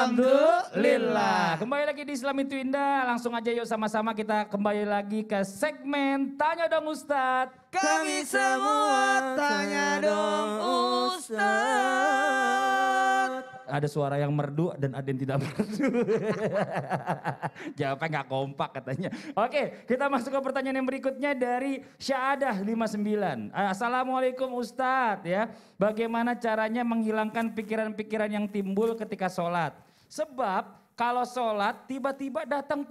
Alhamdulillah. Kembali lagi di Islam Itu Indah. Langsung aja yuk sama-sama kita kembali lagi ke segmen Tanya Dong Ustadz. Kami semua tanya dong Ustadz. Ada suara yang merdu dan ada yang tidak merdu. Jawabnya nggak kompak katanya. Oke, kita masuk ke pertanyaan yang berikutnya dari Syahadah 59. Assalamualaikum Ustadz ya. Bagaimana caranya menghilangkan pikiran-pikiran yang timbul ketika sholat? Sebab kalau sholat tiba-tiba datang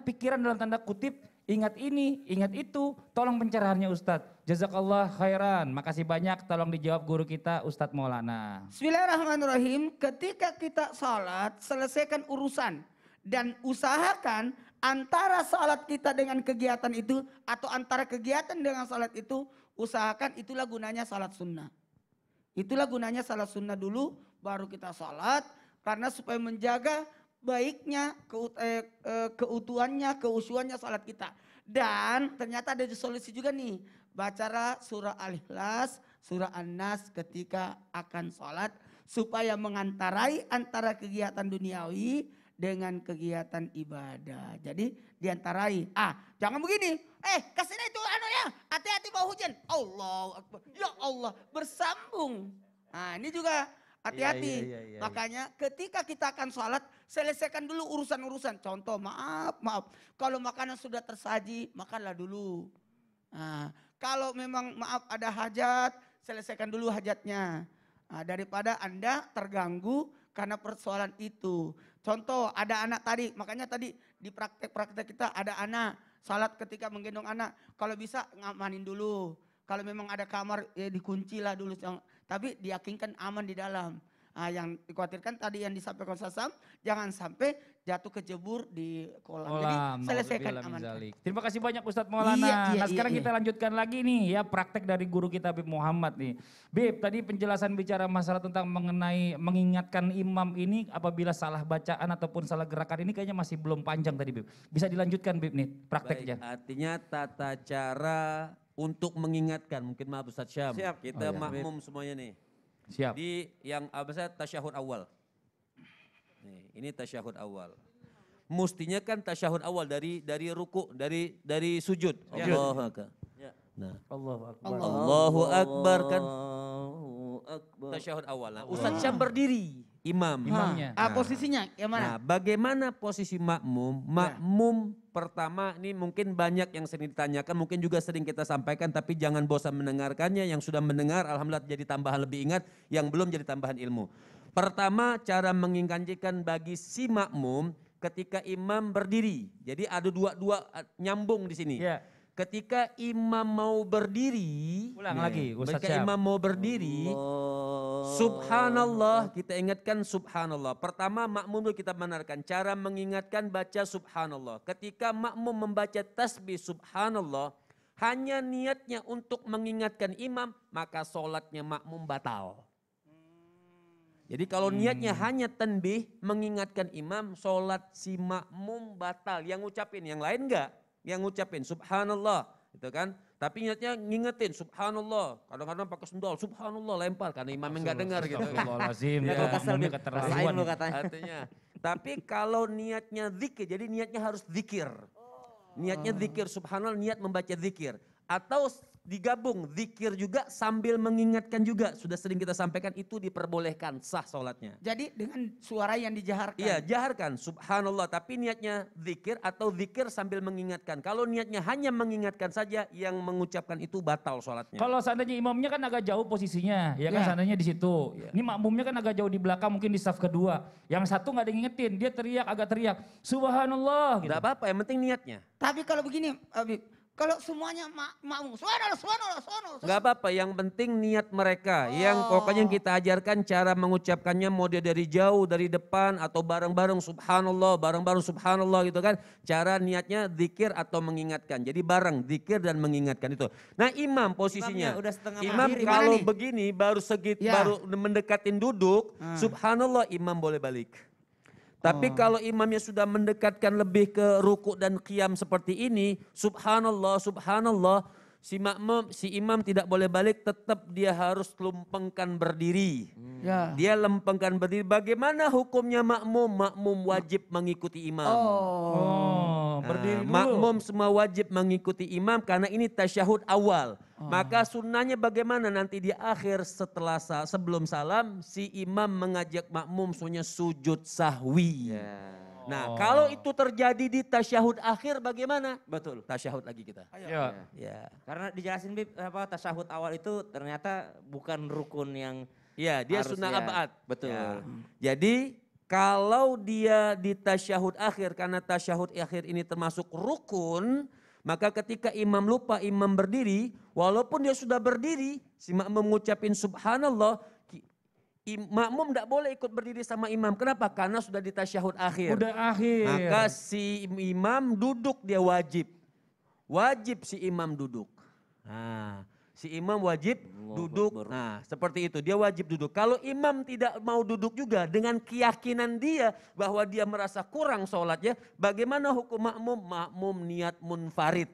pikiran dalam tanda kutip, ingat ini, ingat itu, tolong pencerahannya Ustadz. Jazakallah khairan, makasih banyak, tolong dijawab guru kita Ustadz Maulana. Bismillahirrahmanirrahim. Ketika kita salat, selesaikan urusan. Dan usahakan antara salat kita dengan kegiatan itu, atau antara kegiatan dengan salat itu, usahakan itulah gunanya salat sunnah. Itulah gunanya salat sunnah dulu, baru kita salat. Karena supaya menjaga baiknya, keutuhannya, keusyuannya salat kita. Dan ternyata ada solusi juga nih. Bacalah surah Al-Ikhlas, surah An-Nas ketika akan sholat. Supaya mengantarai antara kegiatan duniawi dengan kegiatan ibadah. Jadi diantarai. Jangan begini. Kasih itu ya. Hati-hati bau hujan. Allahu Akbar. Ya Allah, bersambung. Nah ini juga hati-hati. Iya. Makanya ketika kita akan sholat, selesaikan dulu urusan-urusan. Contoh, maaf. Kalau makanan sudah tersaji, makanlah dulu. Nah, kalau memang maaf ada hajat, selesaikan dulu hajatnya. Nah, daripada Anda terganggu karena persoalan itu. Contoh, ada anak tadi, makanya tadi di praktek-praktek kita ada anak. Salat ketika menggendong anak, kalau bisa ngamanin dulu. Kalau memang ada kamar, ya dikuncilah dulu. Tapi diyakinkan aman di dalam. Nah, yang dikhawatirkan tadi yang disampaikan Sasam, jangan sampai jatuh kejebur di kolam. Jadi selesaikan aman. Terima kasih banyak Ustadz Maulana. Sekarang Iya. kita lanjutkan lagi nih ya praktek dari guru kita Bib Muhammad nih. Bib, tadi penjelasan bicara masalah tentang mengenai mengingatkan imam ini apabila salah bacaan ataupun salah gerakan ini kayaknya masih belum panjang tadi Bib. Bisa dilanjutkan Bib nih prakteknya. Baik, artinya tata cara untuk mengingatkan, mungkin maaf Ustadz Syam. Siap. Kita makmum semuanya nih. Siap. Di yang tasyahud awal. Nih, ini tasyahud awal. Mustinya kan tasyahud awal dari ruku, dari sujud. Allahu Akbar. Nah, Allahu Akbar kan tasyahud awal. Nah, Ustadz Syam berdiri, imamnya. Posisinya yang mana? Nah, bagaimana posisi makmum? Makmum pertama ini mungkin banyak yang sering ditanyakan, mungkin juga sering kita sampaikan, tapi jangan bosan mendengarkannya. Yang sudah mendengar, alhamdulillah jadi tambahan lebih ingat, yang belum jadi tambahan ilmu. Pertama, cara mengingatkan bagi si makmum ketika imam berdiri. Jadi ada dua nyambung di sini. Yeah. Ketika imam mau berdiri, ulang lagi Ustadz ketika Syam. imam mau berdiri, subhanallah, kita ingatkan subhanallah. Pertama makmum dulu kita benarkan, cara mengingatkan baca subhanallah. Ketika makmum membaca tasbih subhanallah, hanya niatnya untuk mengingatkan imam, maka sholatnya makmum batal. Jadi kalau niatnya hanya tanbih, mengingatkan imam, sholat si makmum batal. Yang ngucapin, yang lain enggak. Yang ngucapin subhanallah gitu kan. Tapi niatnya ngingetin subhanallah. Kadang-kadang pakai sendal subhanallah lempar karena imamnya enggak dengar gitu. Astagfirullahaladzim. Artinya. Tapi kalau niatnya zikir, jadi niatnya harus zikir. Niatnya zikir subhanallah, niat membaca zikir. Atau digabung zikir juga sambil mengingatkan juga. Sudah sering kita sampaikan itu diperbolehkan, sah sholatnya. Jadi dengan suara yang dijaharkan. Iya, jaharkan subhanallah, tapi niatnya zikir atau zikir sambil mengingatkan. Kalau niatnya hanya mengingatkan saja, yang mengucapkan itu batal sholatnya. Kalau seandainya imamnya kan agak jauh posisinya, ya kan seandainya di situ. Ini makmumnya kan agak jauh di belakang, mungkin di saf kedua. Yang satu nggak ada yang ngingetin, dia agak teriak subhanallah gitu. Tidak apa-apa, yang penting niatnya. Tapi kalau begini Habib, kalau semuanya makmum, subhanallah. Gak apa-apa, yang penting niat mereka. Yang pokoknya kita ajarkan cara mengucapkannya, mau dia dari jauh, dari depan, atau bareng-bareng subhanallah, bareng-bareng subhanallah gitu kan. Cara niatnya zikir atau mengingatkan. Jadi bareng, zikir dan mengingatkan itu. Nah imam posisinya, imam kalau begini baru baru mendekatin duduk, subhanallah imam boleh balik. Tapi kalau imamnya sudah mendekatkan lebih ke ruku dan qiyam seperti ini, subhanallah, Si imam tidak boleh balik, tetap dia harus lempengkan berdiri. Ya. Dia lempengkan berdiri. Bagaimana hukumnya makmum? Makmum wajib mengikuti imam. Oh, berdiri dulu. Makmum semua wajib mengikuti imam karena ini tasyahud awal. Maka sunnahnya bagaimana nanti di akhir sebelum salam si imam mengajak makmum sujud sahwi. Nah, kalau itu terjadi di tasyahud akhir bagaimana? Betul. Tasyahud lagi kita. Ya. Ya. Karena dijelasin Bib, tasyahud awal itu ternyata bukan rukun yang Ya, dia harus sunnah ya. abad. Betul. Ya. Jadi kalau dia di tasyahud akhir, karena tasyahud akhir ini termasuk rukun, maka ketika imam lupa, imam berdiri, walaupun dia sudah berdiri, si makmum mengucapin subhanallah, makmum tidak boleh ikut berdiri sama imam. Kenapa? Karena sudah di tasyahud akhir. Udah akhir. Maka si imam duduk dia wajib. Wajib si imam duduk. Nah, si imam wajib duduk. Nah, seperti itu. Dia wajib duduk. Kalau imam tidak mau duduk juga dengan keyakinan dia bahwa dia merasa kurang sholatnya, bagaimana hukum makmum? Makmum niat munfarid.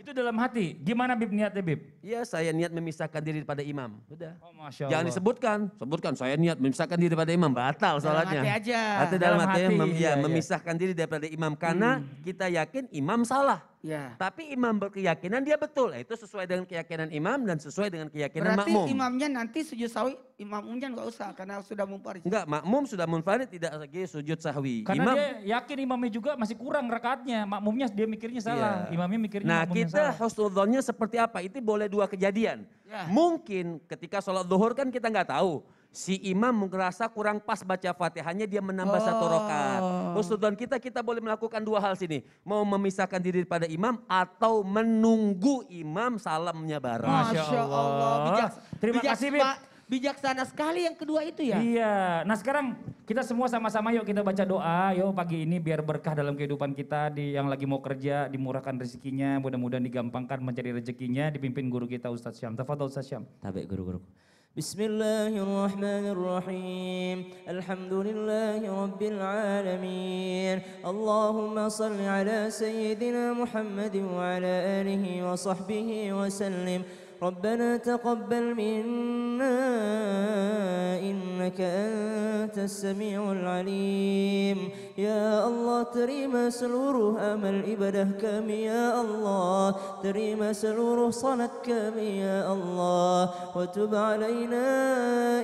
Itu dalam hati. Gimana Bib niatnya Bib? Ya, saya niat memisahkan diri daripada imam. Udah. Oh, Masya Allah. Jangan disebutkan. Sebutkan saya niat memisahkan diri daripada imam. Batal Dalam sholatnya. hati aja. Atau dalam Dalam hati, hati, iya. memisahkan diri daripada imam. Karena kita yakin imam salah. Ya. Tapi imam berkeyakinan dia betul. Itu sesuai dengan keyakinan imam dan sesuai dengan keyakinan Berarti makmum. imamnya nanti sujud sahwi, imamnya nggak usah karena sudah munfarid. Enggak, makmum sudah munfarid tidak lagi sujud sahwi. Karena imam, dia yakin imamnya juga masih kurang rakaatnya. Makmumnya dia mikirnya salah. Iya. Imamnya mikirnya Nah, makmumnya kita salah. husnudzonnya seperti apa? Itu boleh dua kejadian. Ya. Mungkin ketika sholat zuhur kan kita nggak tahu. Si imam merasa kurang pas baca fatihahnya, dia menambah satu rakaat. Husnudzon kita boleh melakukan dua hal sini. Mau memisahkan diri daripada imam atau menunggu imam salamnya bareng. Masya Allah. Terima kasih, Bib. Bijaksana sekali yang kedua itu ya. Iya. Nah sekarang kita semua sama-sama yuk kita baca doa. Yuk pagi ini biar berkah dalam kehidupan kita. Yang lagi mau kerja dimurahkan rezekinya. Mudah-mudahan digampangkan mencari rezekinya. Dipimpin guru kita Ustadz Syam. Tafadhol Ustadz Syam. Tabe guru-guru. Bismillahirrahmanirrahim. Alhamdulillahi rabbil alamin. Allahumma salli ala sayyidina Muhammadin wa ala alihi wa sahbihi wa sallim. ربنا تقبل منا إنك أنت السميع العليم يا الله terima seluruh amal ibadah kami ya Allah terima seluruh salat kami ya Allah wa tub alaina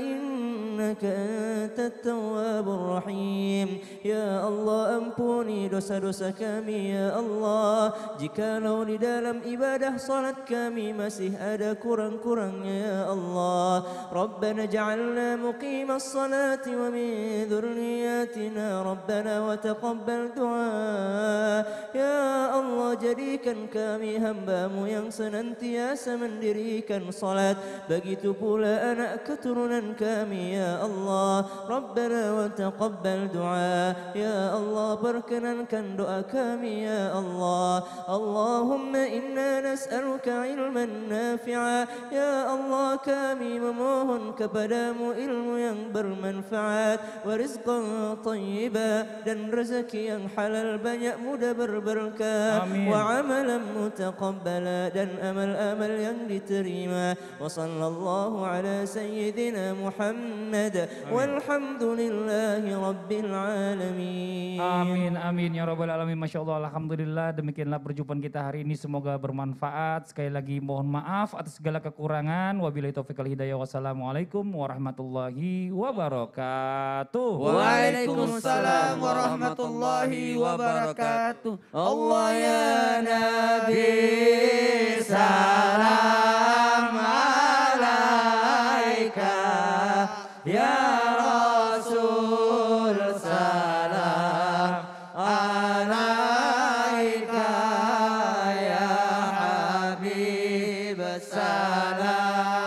إنك أنت التواب الرحيم ya Allah ampuni dosa-dosa kami ya Allah jikalau di dalam ibadah salat kami masih ada kurang-kurangnya ya Allah Rabbana ja'alna muqimas salati wa min dhurriyyatina Rabbana wa taqabbal du'a ya Allah jadikan kami hamba-Mu yang senantiasa mendirikan salat begitu pula anak keturunan kami ya Allah Rabbana wa taqabbal du'a ya Allah perkenankan doa kami ya Allah Allahumma inna nas'aluka ilman nafi'a ya Allah kami memohon kepadamu ilmu yang bermanfaat wa rizqan thayyiba dan rezeki yang halal banyak mudah berberkah wa amalan mutaqabbala dan amal-amal yang diterima wa sallallahu ala sayyidina Muhammad walhamdulillahi rabbil alamin Amin, amin ya rabbal alamin. Masya Allah, alhamdulillah. Demikianlah perjumpaan kita hari ini. Semoga bermanfaat. Sekali lagi mohon maaf atas segala kekurangan. Wabillahi taufiq wal hidayah. Wassalamualaikum warahmatullahi wabarakatuh. Waalaikumsalam warahmatullahi wabarakatuh. Allah ya Nabi salam alaika ya Rasul salam alaika ya Habib salam